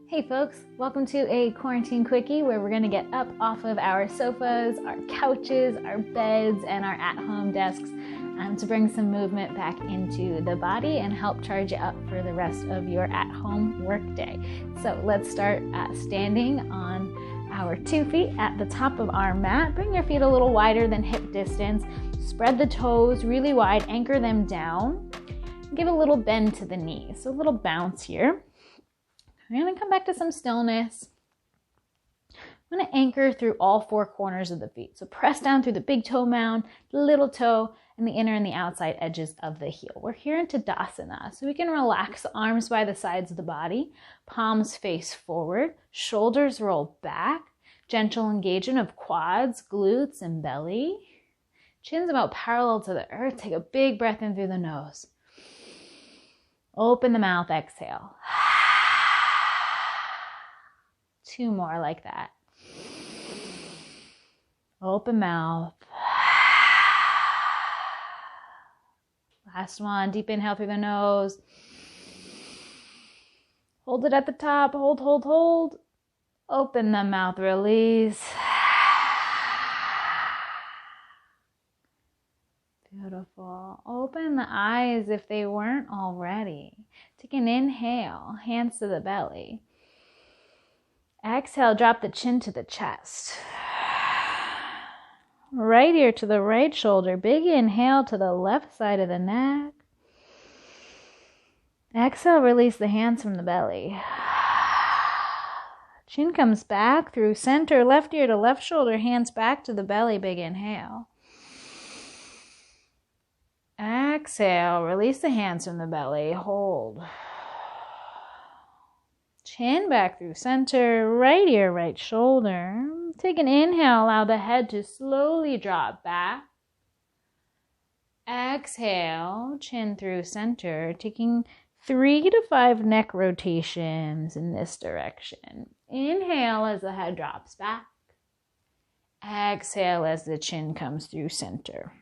Hey folks, welcome to a quarantine quickie where we're going to get up off of our sofas, our couches, our beds, and our at-home desks to bring some movement back into the body and help charge you up for the rest of your at-home workday. So let's start standing on our 2 feet at the top of our mat. Bring your feet a little wider than hip distance. Spread the toes really wide, anchor them down. Give a little bend to the knees, so a little bounce here. We're going to come back to some stillness. I'm going to anchor through all 4 corners of the feet. So press down through the big toe mound, the little toe, and the inner and the outside edges of the heel. We're here in Tadasana, so we can relax the arms by the sides of the body, palms face forward, shoulders roll back, gentle engagement of quads, glutes, and belly. Chin's about parallel to the earth. Take a big breath in through the nose. Open the mouth, exhale. 2 more like that. Open mouth. Last one. Deep inhale through the nose. Hold it at the top. Hold, hold, hold. Open the mouth. Release. Beautiful. Open the eyes if they weren't already. Take an inhale. Hands to the belly. Exhale, drop the chin to the chest. Right ear to the right shoulder. Big inhale to the left side of the neck. Exhale, release the hands from the belly. Chin comes back through center, left ear to left shoulder, hands back to the belly. Big inhale. Exhale, release the hands from the belly. Hold. Chin back through center, right ear, right shoulder. Take an inhale, allow the head to slowly drop back. Exhale, chin through center, taking 3 to 5 neck rotations in this direction. Inhale as the head drops back. Exhale as the chin comes through center.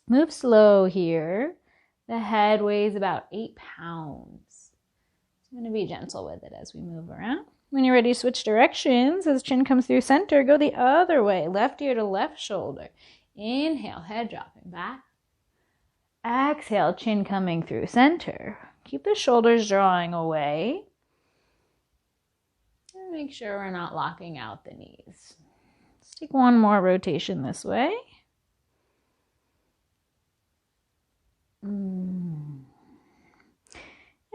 Move slow here. The head weighs about 8 pounds. I'm going to be gentle with it as we move around. When you're ready to switch directions, as chin comes through center, go the other way, left ear to left shoulder. Inhale, head dropping back. Exhale, chin coming through center. Keep the shoulders drawing away. And make sure we're not locking out the knees. Let's take 1 more rotation this way.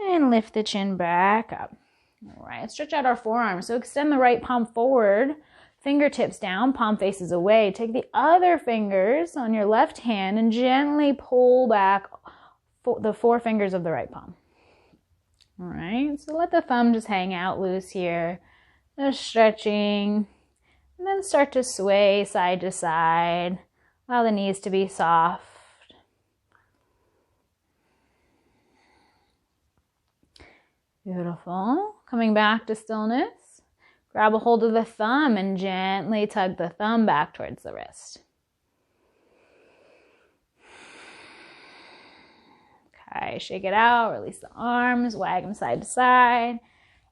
And lift the chin back up. All right, stretch out our forearms. So extend the right palm forward, fingertips down, palm faces away. Take the other fingers on your left hand and gently pull back the 4 fingers of the right palm. All right, so let the thumb just hang out loose here. Just stretching. And then start to sway side to side. Allow the knees to be soft. Beautiful. Coming back to stillness. Grab a hold of the thumb and gently tug the thumb back towards the wrist. Okay, shake it out. Release the arms. Wag them side to side.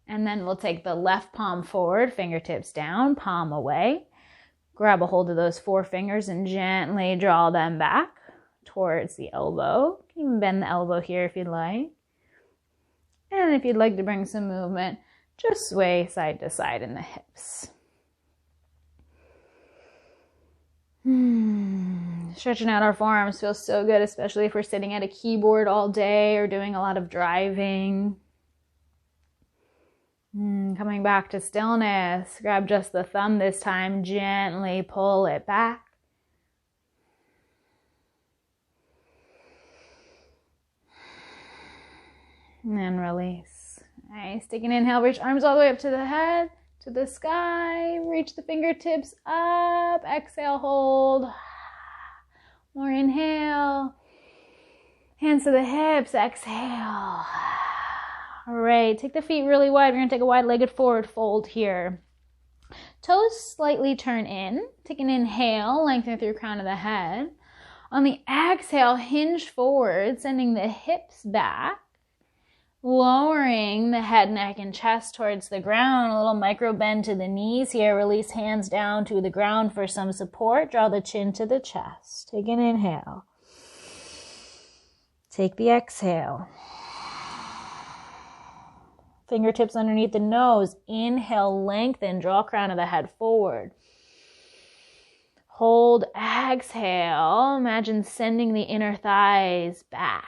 And then we'll take the left palm forward, fingertips down, palm away. Grab a hold of those 4 fingers and gently draw them back towards the elbow. You can even bend the elbow here if you'd like. And if you'd like to bring some movement, just sway side to side in the hips. Stretching out our forearms feels so good, especially if we're sitting at a keyboard all day or doing a lot of driving. Coming back to stillness. Grab just the thumb this time. Gently pull it back. And then release. Nice. Take an inhale. Reach arms all the way up to the head, to the sky. Reach the fingertips up. Exhale, hold. More inhale. Hands to the hips. Exhale. All right. Take the feet really wide. We're going to take a wide-legged forward fold here. Toes slightly turn in. Take an inhale. Lengthen through crown of the head. On the exhale, hinge forward, sending the hips back. Lowering the head, neck, and chest towards the ground. A little micro bend to the knees here. Release hands down to the ground for some support. Draw the chin to the chest. Take an inhale. Take the exhale. Fingertips underneath the nose. Inhale, lengthen. Draw crown of the head forward. Hold, exhale. Imagine sending the inner thighs back.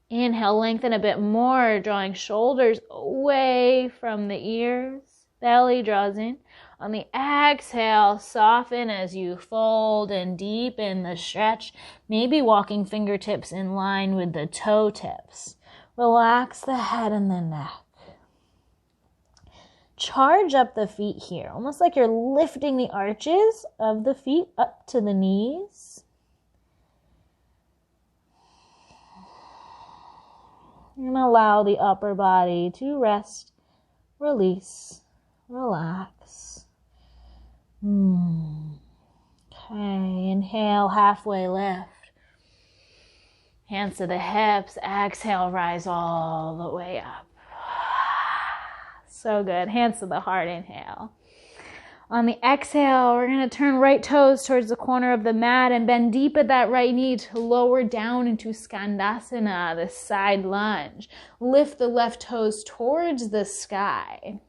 Inhale, lengthen a bit more, drawing shoulders away from the ears. Belly draws in. On the exhale, soften as you fold and deepen the stretch. Maybe walking fingertips in line with the toe tips. Relax the head and the neck. Charge up the feet here, almost like you're lifting the arches of the feet up to the knees. And allow the upper body to rest, release, relax. Okay, inhale, halfway lift. Hands to the hips. Exhale, rise all the way up. So good. Hands to the heart. Inhale. On the exhale, we're going to turn right toes towards the corner of the mat and bend deep at that right knee to lower down into Skandasana, the side lunge. Lift the left toes towards the sky.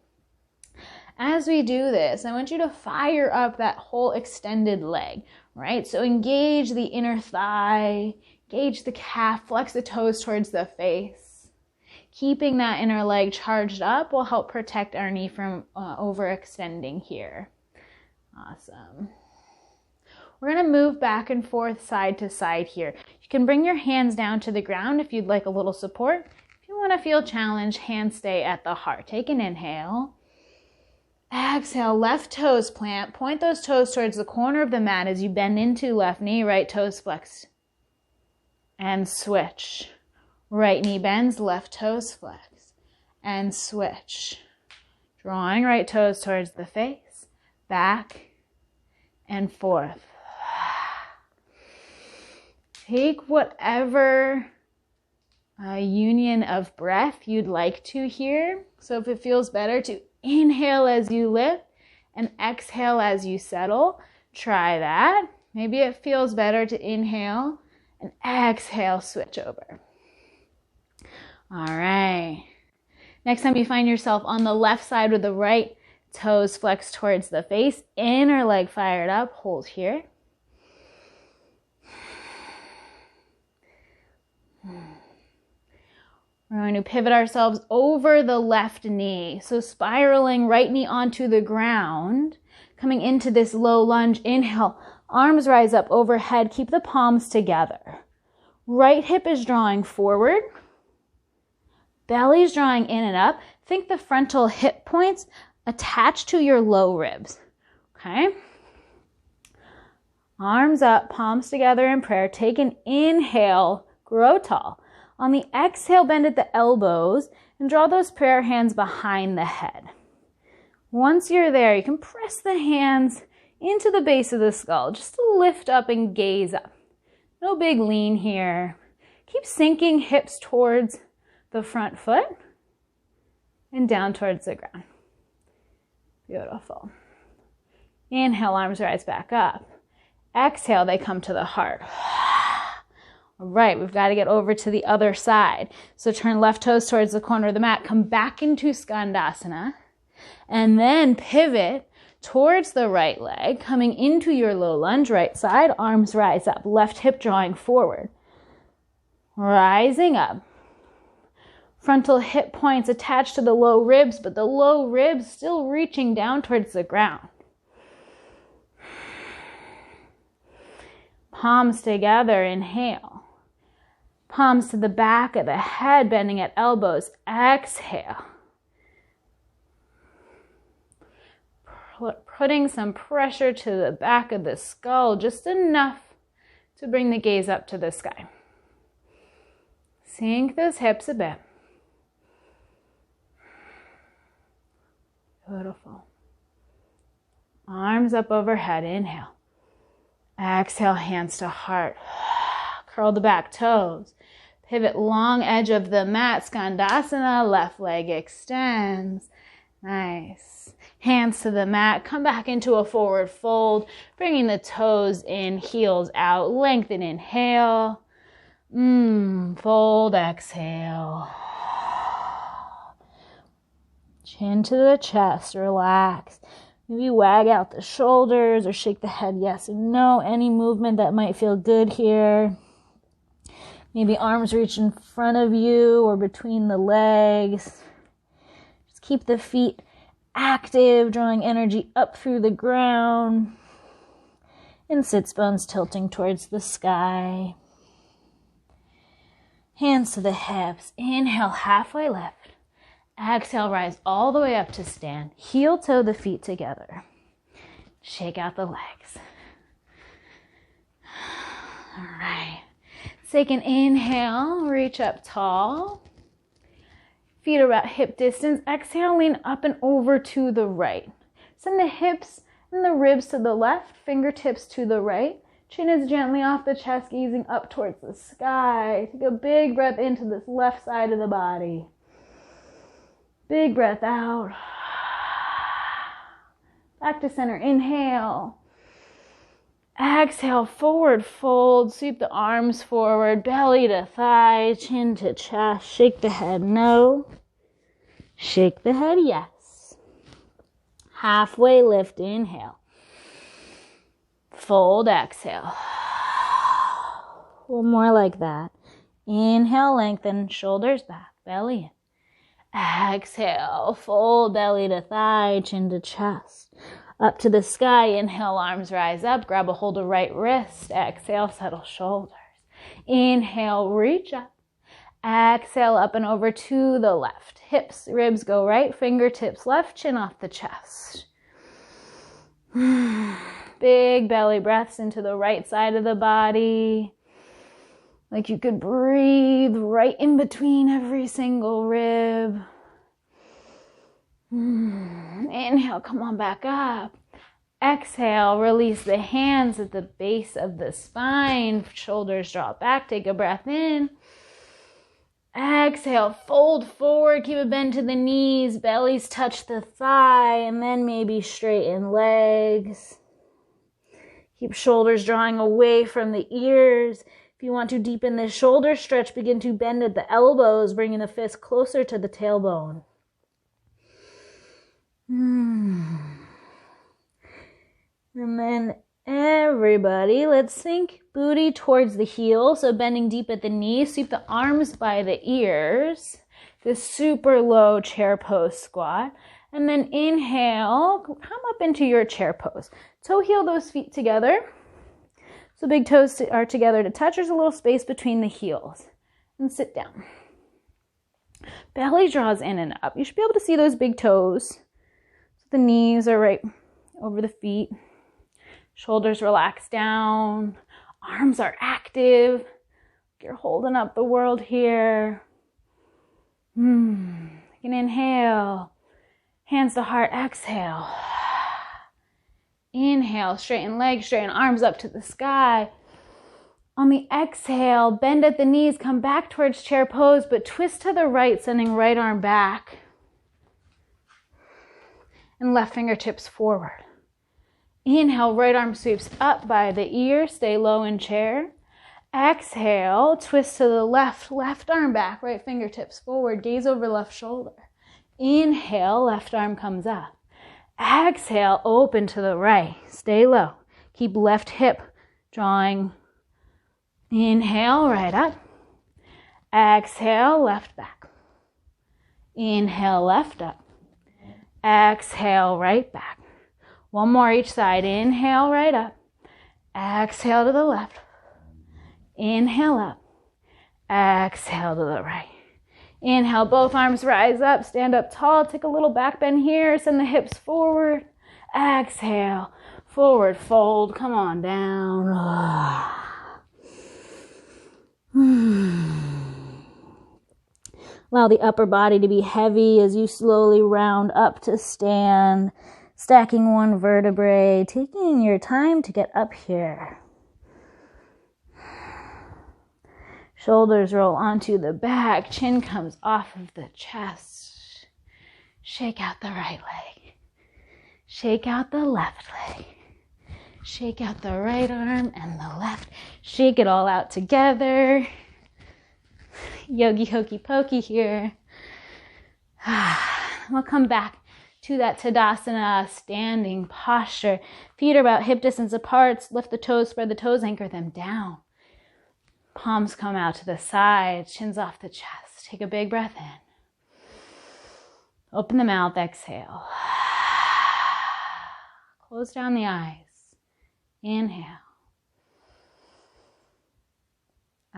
As we do this, I want you to fire up that whole extended leg, right? So engage the inner thigh, engage the calf, flex the toes towards the face. Keeping that inner leg charged up will help protect our knee from overextending here. Awesome. We're going to move back and forth side to side here. You can bring your hands down to the ground if you'd like a little support. If you want to feel challenged, hands stay at the heart. Take an inhale. Exhale, left toes plant. Point those toes towards the corner of the mat as you bend into left knee, right toes flexed. And switch. Right knee bends, left toes flex. And switch. Drawing right toes towards the face. Back and forth. Take whatever union of breath you'd like to here. So if it feels better to inhale as you lift and exhale as you settle, try that. Maybe it feels better to inhale and exhale, switch over. All right. Next time you find yourself on the left side with the right toes flexed towards the face, inner leg fired up, hold here. We're going to pivot ourselves over the left knee. So spiraling right knee onto the ground, coming into this low lunge. Inhale, arms rise up overhead. Keep the palms together. Right hip is drawing forward. Belly's drawing in and up. Think the frontal hip points attached to your low ribs. Okay? Arms up, palms together in prayer. Take an inhale, grow tall. On the exhale, bend at the elbows and draw those prayer hands behind the head. Once you're there, you can press the hands into the base of the skull just to lift up and gaze up. No big lean here. Keep sinking hips towards the front foot and down towards the ground. Beautiful. Inhale, arms rise back up. Exhale, they come to the heart. All right, we've got to get over to the other side. So turn left toes towards the corner of the mat. Come back into Skandasana. And then pivot towards the right leg, coming into your low lunge, right side. Arms rise up. Left hip drawing forward. Rising up. Frontal hip points attached to the low ribs, but the low ribs still reaching down towards the ground. Palms together, inhale. Palms to the back of the head, bending at elbows. Exhale. Putting some pressure to the back of the skull, just enough to bring the gaze up to the sky. Sink those hips a bit. Beautiful. Arms up overhead, inhale. Exhale, hands to heart. Curl the back toes. Pivot long edge of the mat, Skandasana, left leg extends. Nice. Hands to the mat, come back into a forward fold, bringing the toes in, heels out, lengthen, inhale. Fold, exhale. Chin to the chest, relax. Maybe wag out the shoulders or shake the head yes and no. Any movement that might feel good here. Maybe arms reach in front of you or between the legs. Just keep the feet active, drawing energy up through the ground. And sits bones tilting towards the sky. Hands to the hips. Inhale, halfway lift. Exhale, rise all the way up to stand. Heel toe the feet together. Shake out the legs. All right. Take an inhale, reach up tall. Feet are about hip distance. Exhale, lean up and over to the right. Send the hips and the ribs to the left, fingertips to the right. Chin is gently off the chest, gazing up towards the sky. Take a big breath into this left side of the body. Big breath out. Back to center. Inhale. Exhale, forward fold. Sweep the arms forward, belly to thigh, chin to chest. Shake the head no. Shake the head yes. Halfway lift, inhale. Fold, exhale. One more like that. Inhale, lengthen, shoulders back, belly in. Exhale, fold, belly to thigh, chin to chest. Up to the sky, inhale, arms rise up, grab a hold of right wrist. Exhale, settle shoulders. Inhale, reach up. Exhale, up and over to the left. Hips, ribs go right, fingertips left, chin off the chest. Big belly breaths into the right side of the body. Like you could breathe right in between every single rib. Inhale, come on back up. Exhale, release the hands at the base of the spine. Shoulders drop back. Take a breath in. Exhale, fold forward. Keep a bend to the knees. Bellies touch the thigh. And then maybe straighten legs. Keep shoulders drawing away from the ears. If you want to deepen the shoulder stretch, begin to bend at the elbows, bringing the fist closer to the tailbone. And then everybody, let's sink booty towards the heel. So bending deep at the knees, sweep the arms by the ears. This super low chair pose squat. And then inhale, come up into your chair pose. Toe heel those feet together. So big toes are together to touch. There's a little space between the heels. And sit down. Belly draws in and up. You should be able to see those big toes. So the knees are right over the feet. Shoulders relax down. Arms are active. You're holding up the world here. You can inhale. Hands to heart. Exhale. Inhale, straighten legs, straighten arms up to the sky. On the exhale, bend at the knees, come back towards chair pose, but twist to the right, sending right arm back. And left fingertips forward. Inhale, right arm sweeps up by the ear, stay low in chair. Exhale, twist to the left, left arm back, right fingertips forward, gaze over left shoulder. Inhale, left arm comes up. Exhale, open to the right. Stay low. Keep left hip drawing. Inhale, right up. Exhale, left back. Inhale, left up. Exhale, right back. One more each side. Inhale, right up. Exhale to the left. Inhale up. Exhale to the right. Inhale, both arms rise up, stand up tall, take a little back bend here, send the hips forward. Exhale, forward fold, come on down. Allow the upper body to be heavy as you slowly round up to stand, stacking one vertebrae, taking your time to get up here. Shoulders roll onto the back. Chin comes off of the chest. Shake out the right leg. Shake out the left leg. Shake out the right arm and the left. Shake it all out together. Yogi hokey pokey here. We'll come back to that Tadasana standing posture. Feet are about hip distance apart. Lift the toes, spread the toes, anchor them down. Palms come out to the side, chins off the chest. Take a big breath in. Open the mouth, exhale. Close down the eyes. Inhale.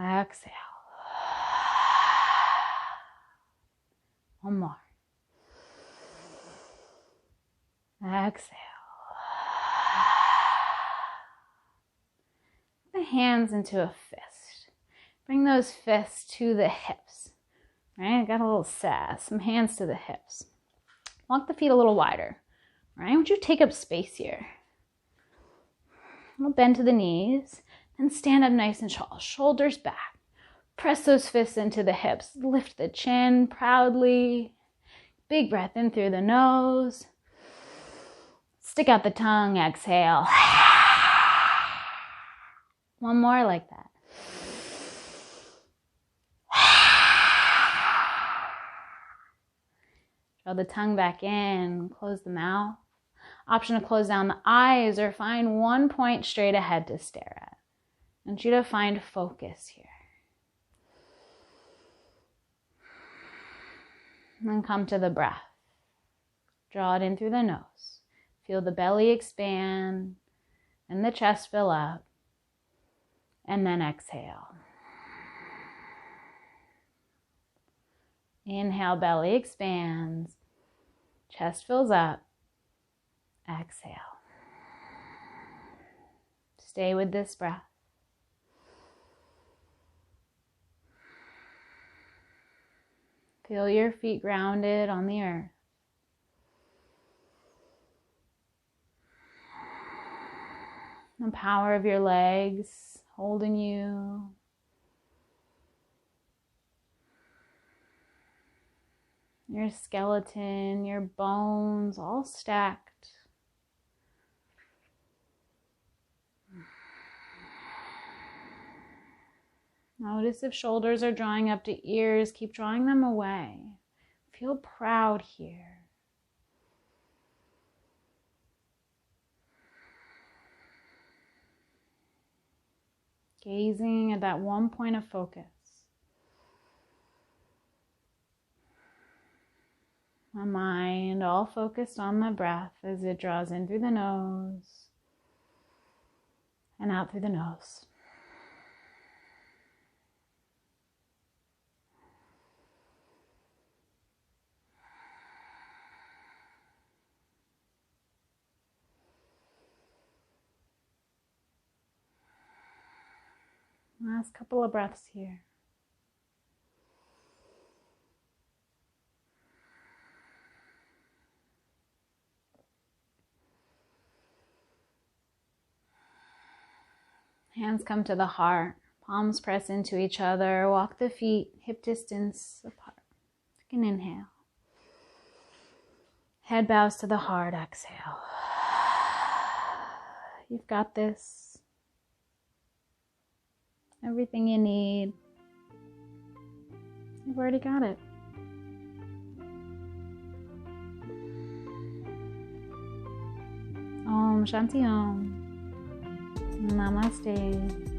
Exhale. One more. Exhale. The hands into a fist. Bring those fists to the hips. Right? Got a little sass. Some hands to the hips. Walk the feet a little wider. Right? I want you to take up space here. We'll bend to the knees and stand up nice and tall. Shoulders back. Press those fists into the hips. Lift the chin proudly. Big breath in through the nose. Stick out the tongue. Exhale. One more like that. Draw the tongue back in. Close the mouth. Option to close down the eyes or find one point straight ahead to stare at. I want you to find focus here. And then come to the breath. Draw it in through the nose. Feel the belly expand and the chest fill up. And then exhale. Inhale, belly expands. Chest fills up. Exhale. Stay with this breath. Feel your feet grounded on the earth. The power of your legs holding you. Your skeleton, your bones all stacked. Notice if shoulders are drawing up to ears, keep drawing them away. Feel proud here. Gazing at that one point of focus. My mind all focused on the breath as it draws in through the nose and out through the nose. Last couple of breaths here. Hands come to the heart. Palms press into each other. Walk the feet hip distance apart. Take an inhale. Head bows to the heart. Exhale. You've got this. Everything you need. You've already got it. Om Shanti Om. Namaste.